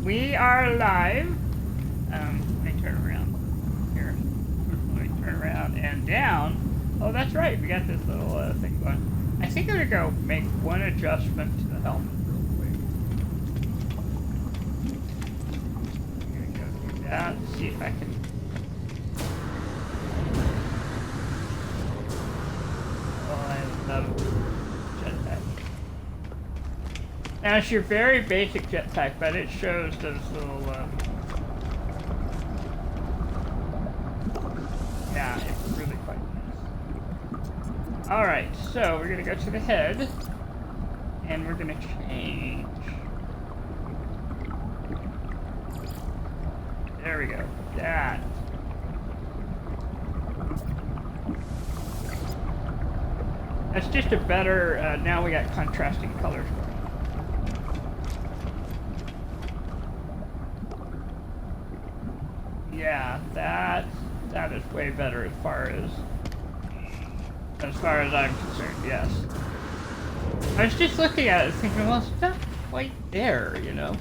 We are live. Let me turn around here. Let me turn around and down. Oh, that's right. We got this little thing going. I think I'm gonna go make one adjustment to the helmet real quick. I'm gonna go do that. See if I can. Oh, I love jetpack. Now it's your very basic jetpack, but it shows those little, yeah, it's really quite nice. Alright, so we're gonna go to the head, and we're gonna change. There we go, that. That's just a better, now we got contrasting colors. Yeah, that is way better as far as I'm concerned, yes. I was just looking at it thinking, well, it's not quite there, you know.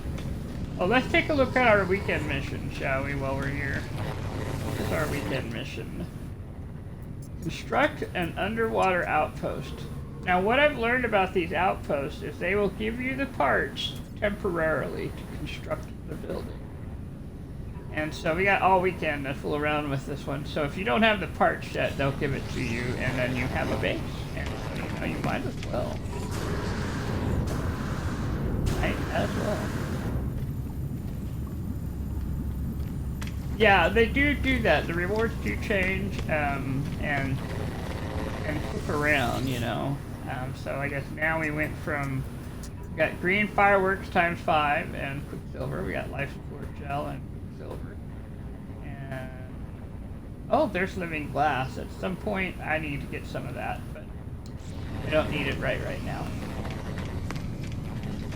Well, let's take a look at our weekend mission, shall we, while we're here. This is our weekend mission. Construct an underwater outpost. Now, what I've learned about these outposts is they will give you the parts temporarily to construct the building. And so we got all weekend to fool around with this one. So if you don't have the parts yet, they'll give it to you, and then you have a base. And so, you know, you might as well. Might as well. Yeah, they do that. The rewards do change, and flip around, you know. So I guess now we went from, we got green fireworks times 5 and quicksilver. We got life support gel and quicksilver. And oh, there's living glass. At some point, I need to get some of that, but I don't need it right now.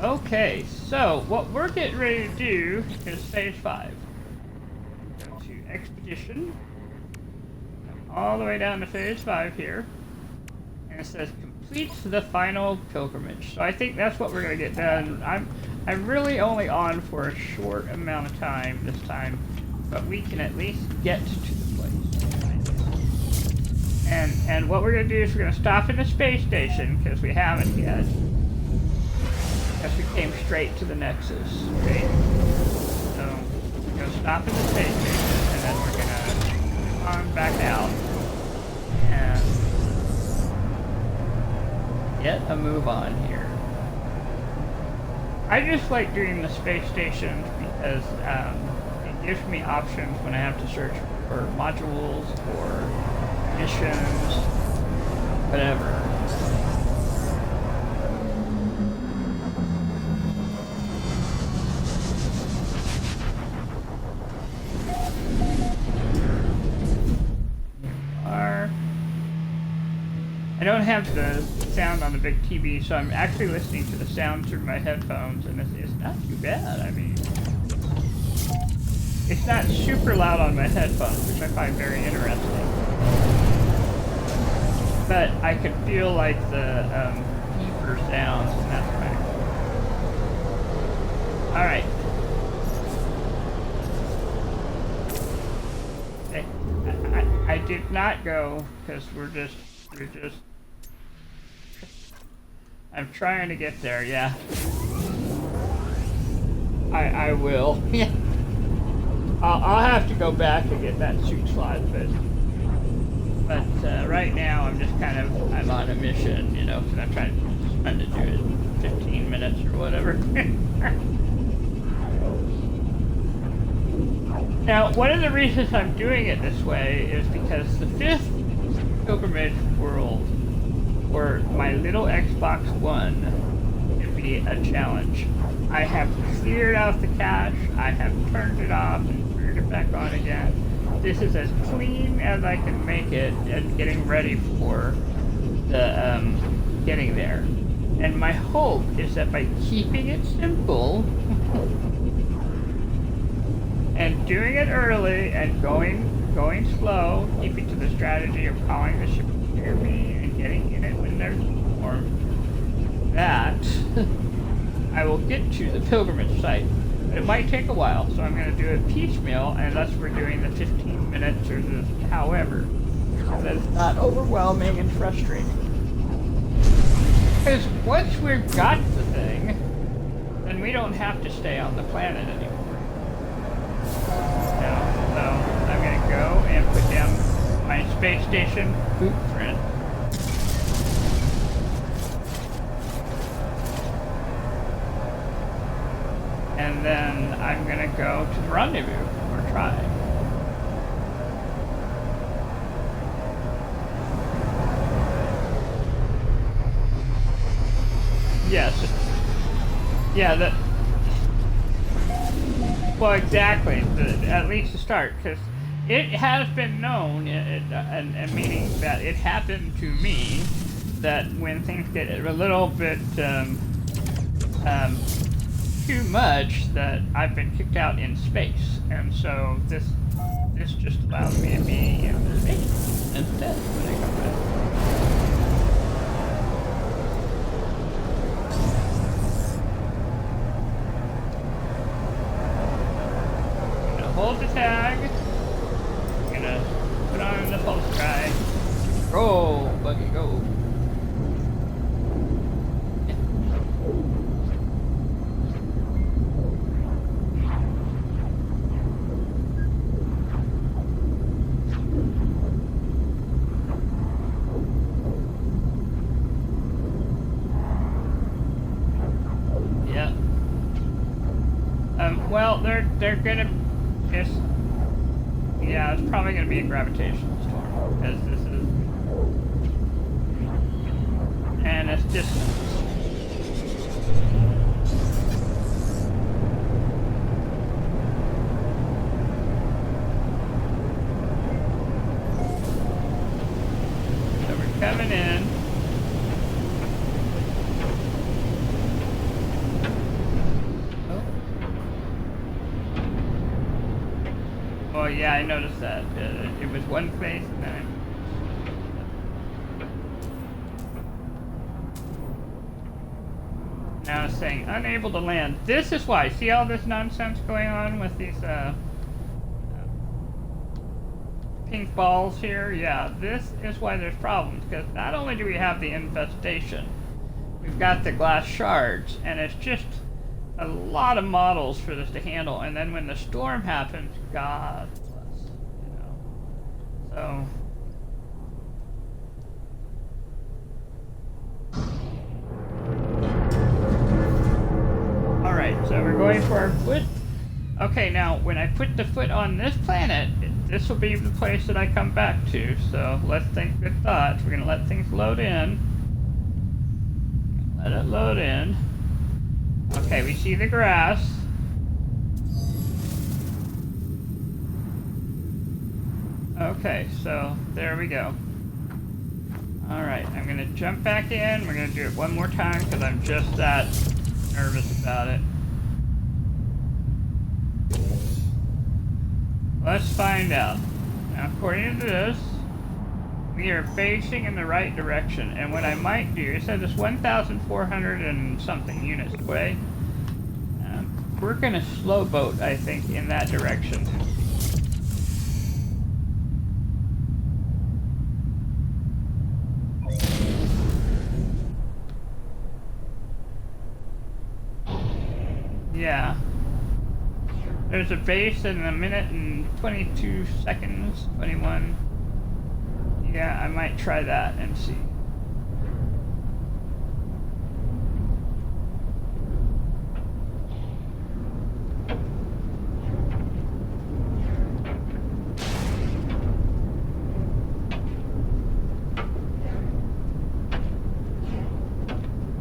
Okay, so what we're getting ready to do is phase 5. Go to expedition. Come all the way down to phase 5 here. And it says completes the final pilgrimage. So I think that's what we're gonna get done. I'm really only on for a short amount of time this time, but we can at least get to the place. And what we're gonna do is we're gonna stop in the space station because we haven't yet. Because we came straight to the Nexus, right? So we're gonna stop in the space station and then we're gonna come on back out and get a move on here. I just like doing the space stations because it gives me options when I have to search for modules or missions, whatever. I don't have the sound on the big TV, so I'm actually listening to the sound through my headphones, and it's not too bad. I mean, it's not super loud on my headphones, which I find very interesting. But I can feel like the deeper sounds, and that's kind of cool. All right. I did not go because we're just. I'm trying to get there, yeah. I will. Yeah. I'll have to go back and get that suit slot, but right now I'm just kind of, I'm on a mission, you know, because I'm trying to do it in 15 minutes or whatever. Now, one of the reasons I'm doing it this way is because the 5th pilgrimage world, or my little Xbox One, can be a challenge. I have cleared out the cache, I have turned it off and turned it back on again. This is as clean as I can make it and getting ready for the getting there. And my hope is that by keeping it simple and doing it early and going slow, keeping to the strategy of calling the ship near me and getting in it when there's storm, that I will get to the pilgrimage site It might take a while, so I'm going to do it piecemeal, and thus we're doing the 15 minutes or the however. So that it's not overwhelming and frustrating. Because once we've got the thing, then we don't have to stay on the planet anymore. So I'm going to go and put down my space station footprint. And then I'm going to go to the rendezvous, or try. Yes. Yeah, well, exactly. At least to start, because it has been known, and meaning that it happened to me, that when things get a little bit too much, that I've been kicked out in space, and so this just allows me to be in space instead when I come back. Hold the tag. I'm gonna put on the pulse drive. Roll, buggy, go. Yeah. Well, they're gonna. Yeah, it's probably going to be a gravitational storm, because this is... And it's distance. So we're coming in. Oh yeah, I noticed that. It was one place and then now it's saying unable to land. This is why. See all this nonsense going on with these pink balls here? Yeah, this is why there's problems, because not only do we have the infestation, we've got the glass shards, and it's just a lot of models for this to handle, and then when the storm happens, God bless, you know. So alright, so we're going for our foot. Okay, now when I put the foot on this planet, this will be the place that I come back to, so let's think good thoughts. We're gonna let things load in. Let it load in. Okay, we see the grass. Okay, so there we go. Alright, I'm gonna jump back in. We're gonna do it one more time because I'm just that nervous about it. Let's find out. Now, according to this, we are facing in the right direction, and what I might do, it says it's 1,400 and something units away. We're gonna slow boat, I think, in that direction. Yeah. There's a base in a minute and 22 seconds, 21. Yeah, I might try that and see.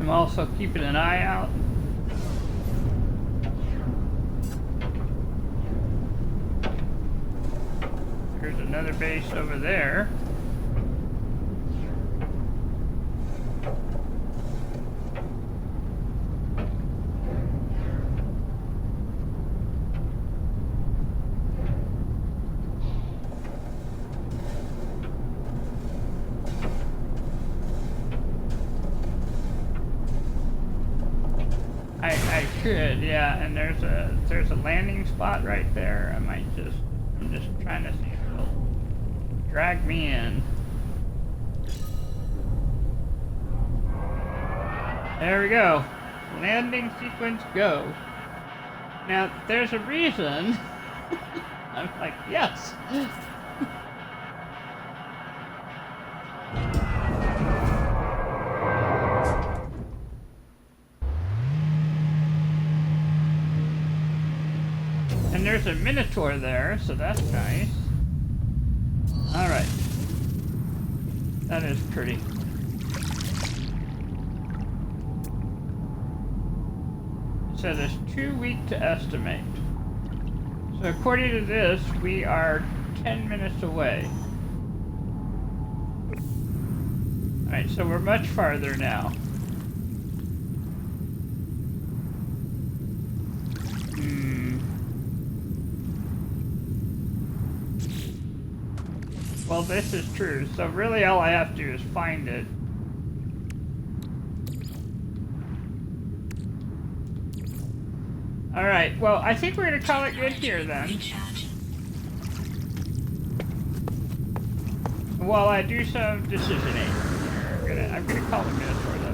I'm also keeping an eye out. There's another base over there. I could, yeah, and there's a landing spot right there. I'm just trying to see if it'll drag me in. There we go. Landing sequence go. Now, there's a reason. I'm like, yes. And there's a Minotaur there, so that's nice. Alright. That is pretty. So there's 2 weeks to estimate. So according to this, we are 10 minutes away. Alright, so we're much farther now. Well, this is true, so really all I have to do is find it. Alright, well, I think we're gonna call it good here then. While I do some decisioning. I'm gonna call the Minotaur though.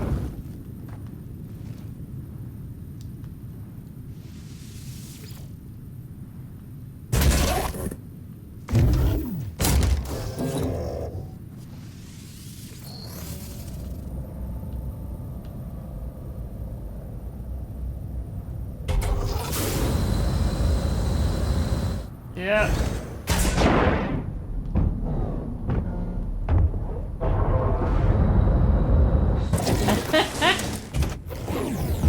Yeah.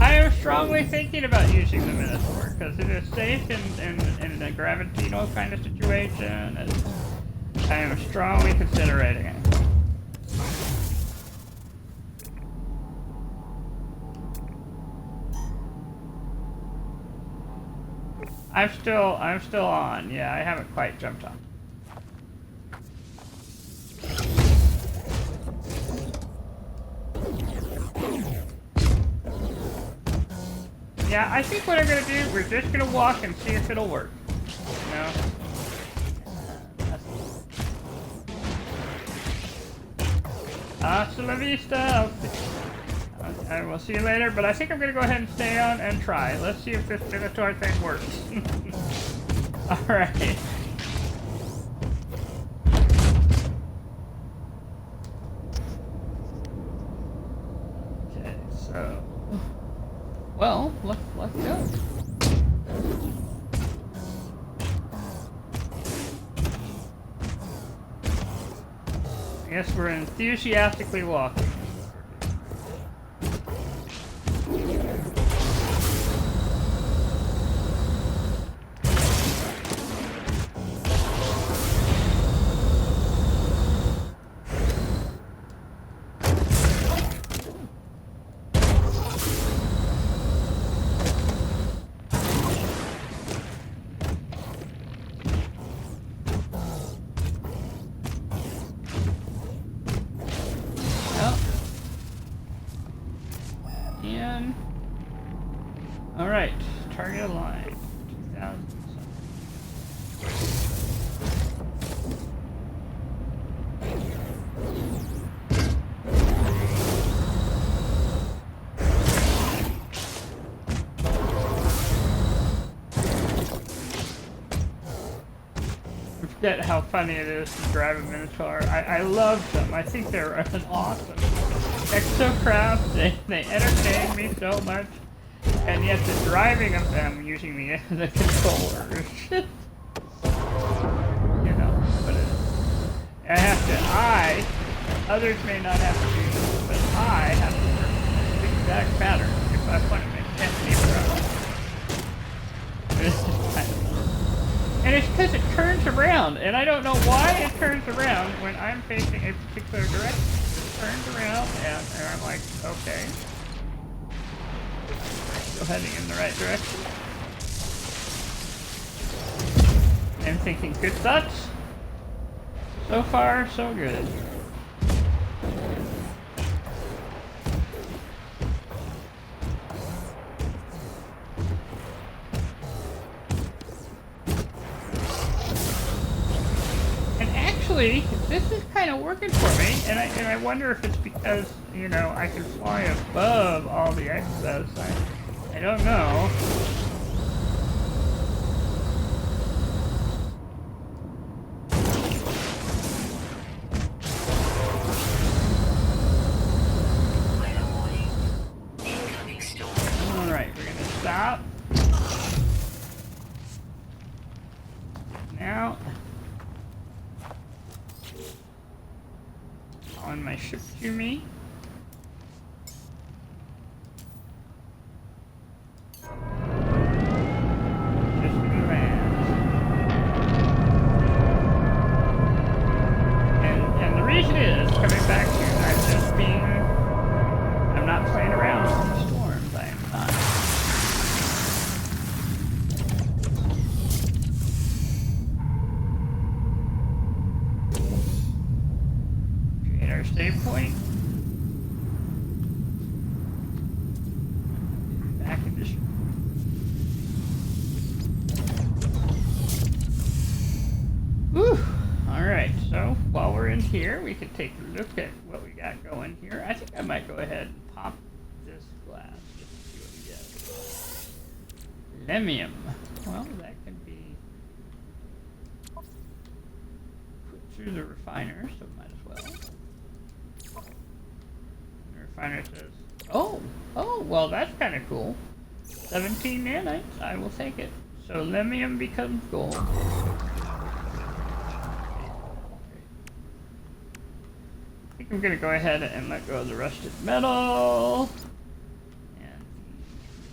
I am strongly thinking about using the Minotaur because it is safe in a gravitino kind of situation, and I am strongly considering it. I'm still on. Yeah, I haven't quite jumped on. Yeah, I think what I'm gonna do, we're just gonna walk and see if it'll work. You know? Hasta la vista. I will see you later, but I think I'm gonna go ahead and stay on and try. Let's see if this Minotaur thing works. Alright. Okay, so... Well, let's go. I guess we're enthusiastically walking. Alright, target line 2000. I forget how funny it is to drive a Minotaur. I love them. I think they're an awesome exocraft. They entertain me so much. And yet the driving of them using the controller is just, you know, but others may not have to do this, but I have to work in the exact pattern if I want to make Anthony proud. This is kind of fun. And it's because it turns around, and I don't know why it turns around when I'm facing a particular direction. It turns around, and I'm like, okay. Still heading in the right direction. I'm thinking good thoughts. So far, so good. actually, this is kind of working for me, and I wonder if it's because, you know, I can fly above all the excess. I don't know. All right, we're gonna stop. Now, on my ship to me. Just land. And the reason is, coming back to, I'm not playing around with the storms. I am not. Create our save point. Back in this. Whew. Alright, so while we're in here, we can take a look at what we got going here. I think I might go ahead and pop this glass just to see what we get. Lemium. Well, that can be put through the refiner, so might as well. The refiner says, oh, well that's kind of cool. 17 nanites, I will take it. So lemium becomes gold. I think I'm going to go ahead and let go of the rusted metal and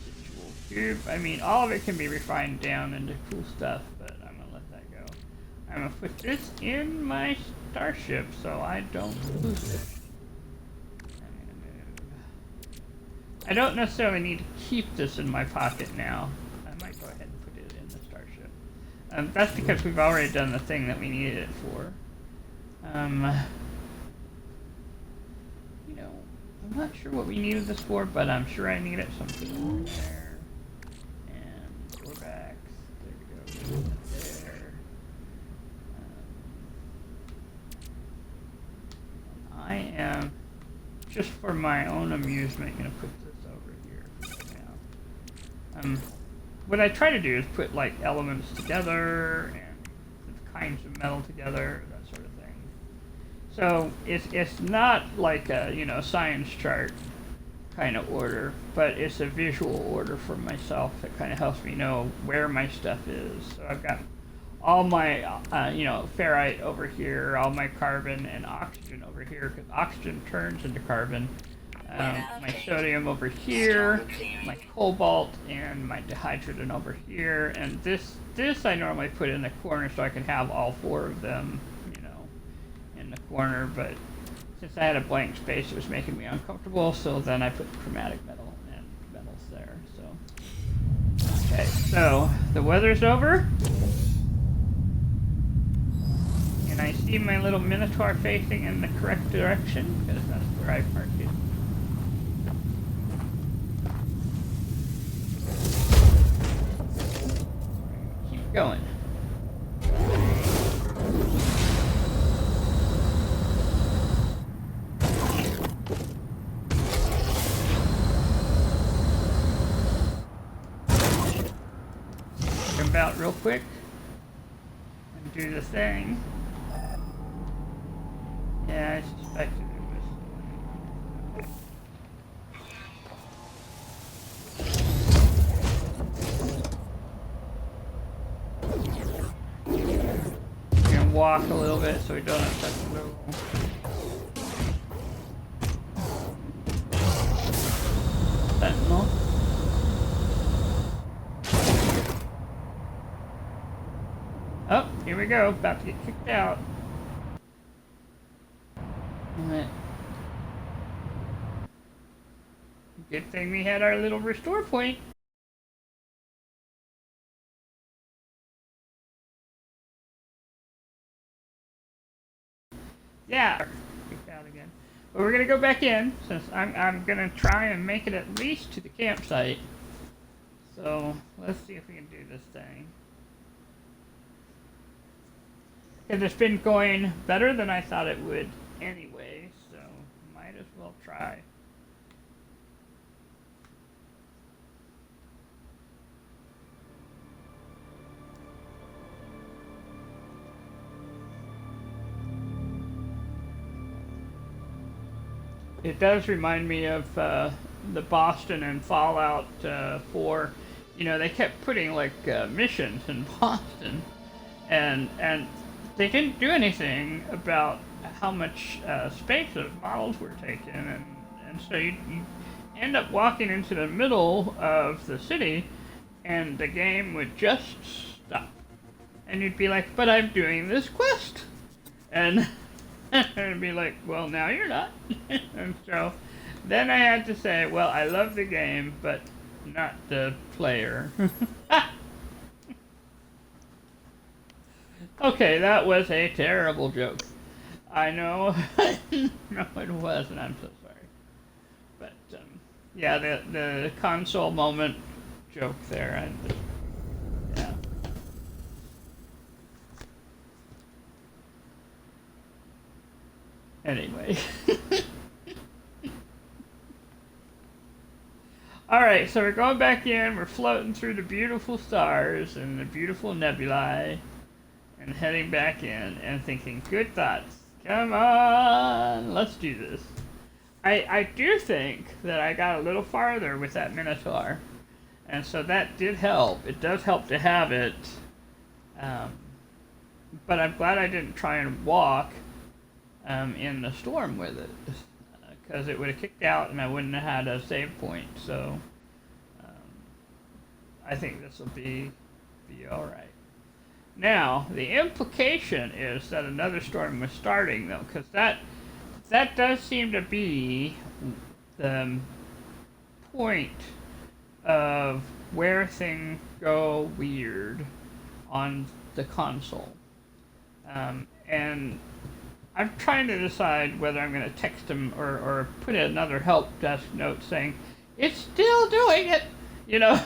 the residual cube. I mean, all of it can be refined down into cool stuff, but I'm going to let that go. I'm going to put this in my starship so I don't lose it. I'm going to move. I don't necessarily need to keep this in my pocket now. I might go ahead and put it in the starship. That's because we've already done the thing that we needed it for. You know, I'm not sure what we needed this for, but I'm sure I need it. Something there. And go back. There we go. There. I am, just for my own amusement, going to put this over here for now. What I try to do is put like elements together and kinds of metal together, that sort of thing. So it's not like a, you know, science chart kind of order, but it's a visual order for myself that kind of helps me know where my stuff is. So I've got all my you know, ferrite over here, all my carbon and oxygen over here, because oxygen turns into carbon. My sodium over here, my cobalt, and my dihydrogen over here. And this I normally put in the corner so I can have all four of them, you know, in the corner. But since I had a blank space, it was making me uncomfortable. So then I put chromatic metal and metals there. So okay, so the weather's over, and I see my little Minotaur facing in the correct direction because that's where I parked it. Going. Come out real quick and do the thing. Yeah, I suspected it was. Walk a little bit so we don't upset the little sentinel. Oh, here we go, about to get kicked out. Alright. Good thing we had our little restore point. Yeah, kicked out again. But we're gonna go back in since I'm gonna try and make it at least to the campsite. So let's see if we can do this thing. Because it's been going better than I thought it would anyway, so might as well try. It does remind me of the Boston and Fallout 4. You know, they kept putting like missions in Boston, and they didn't do anything about how much space those models were taking, and so you end up walking into the middle of the city, and the game would just stop, and you'd be like, "But I'm doing this quest," and and be like, "Well, now you're not," and so then I had to say, "Well, I love the game, but not the player." Okay, that was a terrible joke. I know. No, it was, and I'm so sorry. But yeah, the console moment joke there. I just, yeah. Anyway. All right, so we're going back in. We're floating through the beautiful stars and the beautiful nebulae, and heading back in and thinking, good thoughts. Come on, let's do this. I do think that I got a little farther with that Minotaur, and so that did help. It does help to have it, um, but I'm glad I didn't try and walk in the storm with it, because it would have kicked out and I wouldn't have had a save point. So I think this will be all right. Now the implication is that another storm was starting, though, because that does seem to be the point of where things go weird on the console. And I'm trying to decide whether I'm going to text him or put another help desk note saying, it's still doing it, you know,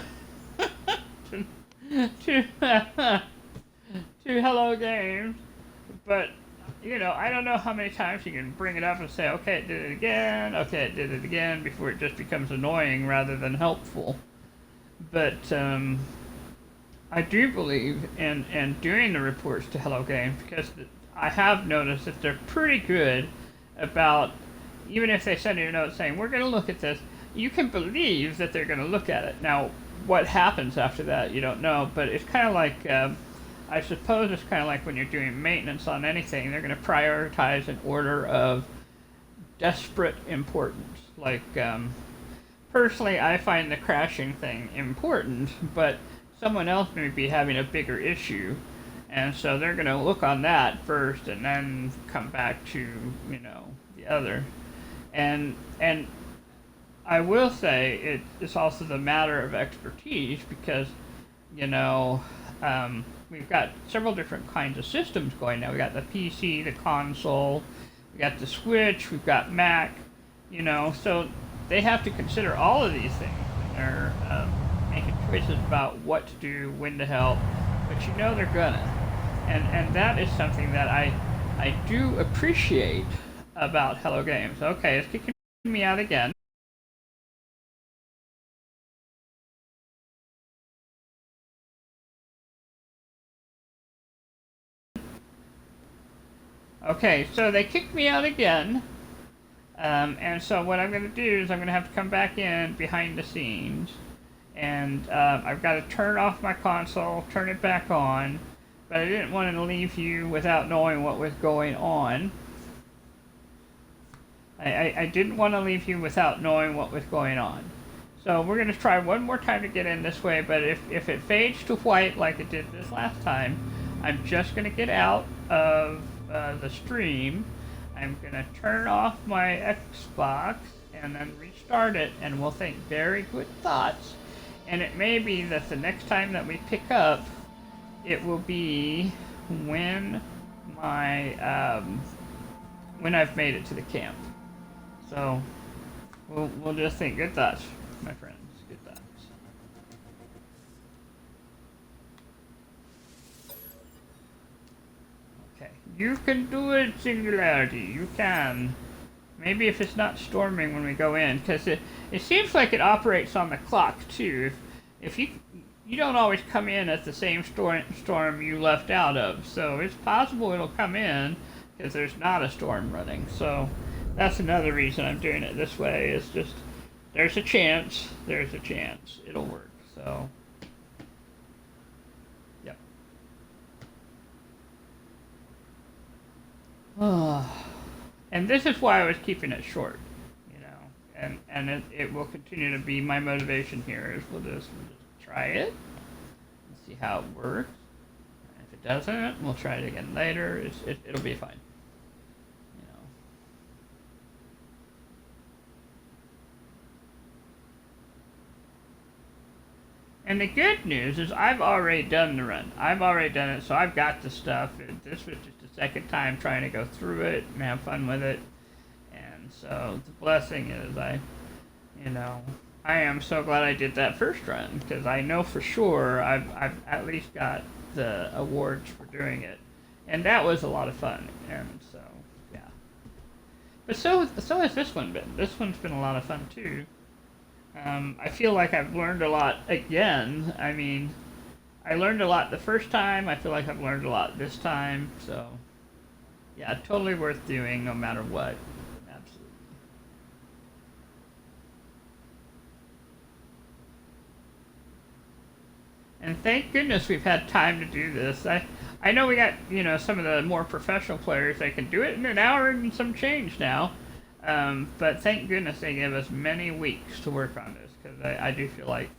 to Hello Games. But, you know, I don't know how many times you can bring it up and say, okay, it did it again, okay, it did it again, before it just becomes annoying rather than helpful. But I do believe in doing the reports to Hello Games, because I have noticed that they're pretty good about, even if they send you a note saying, we're going to look at this, you can believe that they're going to look at it. Now, what happens after that, you don't know, but it's kind of like, I suppose it's kind of like when you're doing maintenance on anything, they're going to prioritize an order of desperate importance. Like, personally, I find the crashing thing important, but someone else may be having a bigger issue, and so they're going to look on that first and then come back to, you know, the other. And I will say it's also the matter of expertise, because, you know, we've got several different kinds of systems going now. We got the PC, the console, we got the Switch, we've got Mac, you know, so they have to consider all of these things when they're making choices about what to do, when to help, but you know they're gonna. And that is something that I do appreciate about Hello Games. Okay, it's kicking me out again. Okay, so they kicked me out again. And so what I'm going to do is I'm going to have to come back in behind the scenes. And I've got to turn off my console, turn it back on. But I didn't want to leave you without knowing what was going on. I didn't want to leave you without knowing what was going on. So we're going to try one more time to get in this way, but if it fades to white like it did this last time, I'm just going to get out of the stream. I'm going to turn off my Xbox and then restart it, and we'll think very good thoughts. And it may be that the next time that we pick up, it will be when my when I've made it to the camp. So we'll just think good thoughts, my friends. Good thoughts. Okay. You can do it, Singularity. You can. Maybe if it's not storming when we go in, because it seems like it operates on the clock too. If you don't always come in at the same storm you left out of, so it's possible it'll come in because there's not a storm running. So that's another reason I'm doing it this way. Is just there's a chance it'll work. So yep. And this is why I was keeping it short, you know, and it will continue to be my motivation here. Is we'll just try it and see how it works. And if it doesn't, we'll try it again later. It'll be fine, you know. And the good news is I've already done the run. I've already done it, so I've got the stuff. This was just the second time trying to go through it and have fun with it. And so the blessing is I am so glad I did that first run, because I know for sure I've at least got the awards for doing it. And that was a lot of fun. And so, yeah. But so has this one been. This one's been a lot of fun too. I feel like I've learned a lot again. I mean, I learned a lot the first time. I feel like I've learned a lot this time. So, yeah, totally worth doing no matter what. Absolutely. And thank goodness we've had time to do this. I know we got, you know, some of the more professional players that can do it in an hour and some change now. But thank goodness they gave us many weeks to work on this, because I do feel like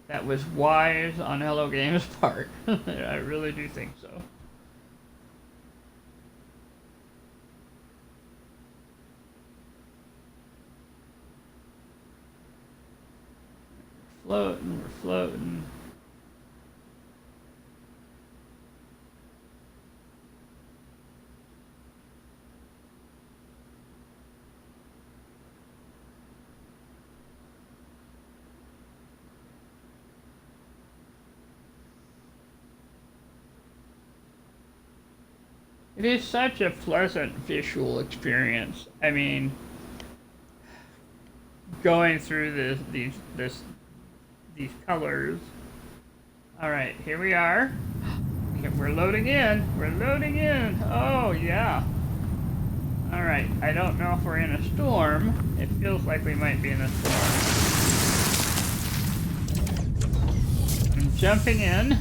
that was wise on Hello Games' part. I really do think so. We're floating. It is such a pleasant visual experience. I mean, going through these colors. All right, here we are. We're loading in. We're loading in. Oh yeah. All right. I don't know if we're in a storm. It feels like we might be in a storm. I'm jumping in.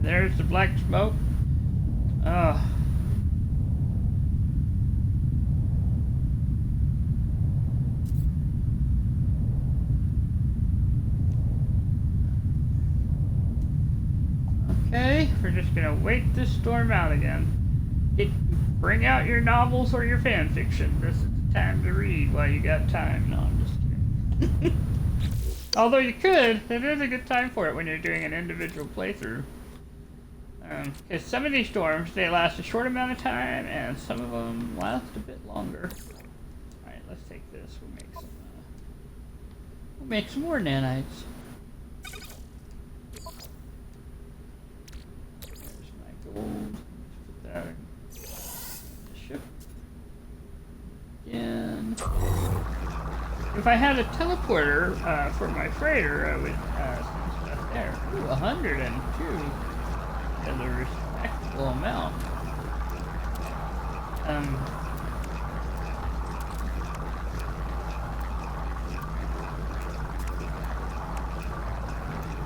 There's the black smoke. Oh. Okay, we're just gonna wait this storm out again. Bring out your novels or your fan fiction. This is the time to read while you got time. No, I'm just kidding. Although you could, it is a good time for it when you're doing an individual playthrough. Because some of these storms, they last a short amount of time, and some of them last a bit longer. Alright, let's take this. We'll make some more nanites. There's my gold. Let's put that in the ship. Again. If I had a teleporter for my freighter, I would send stuff there. Ooh, 102. That's a respectable amount. I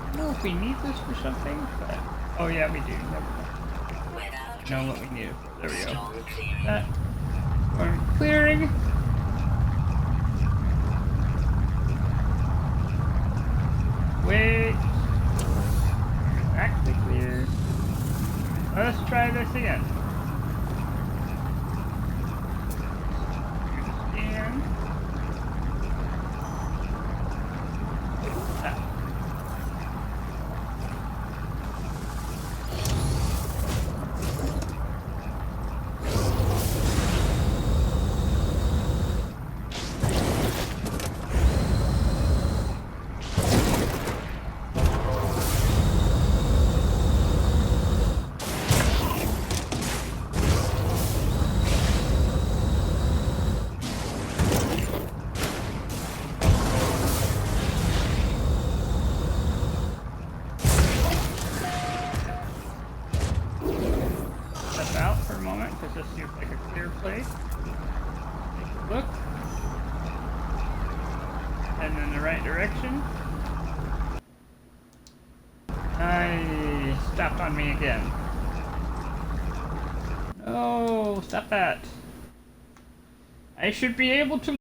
don't know if we need this for something, but oh yeah, we do. Never mind. I know what we need it for. There we go. That storm clearing. Wait. Actually clear. Let's try this again. Scan. Look. And in the right direction. I stopped on me again. No, stop that. I should be able to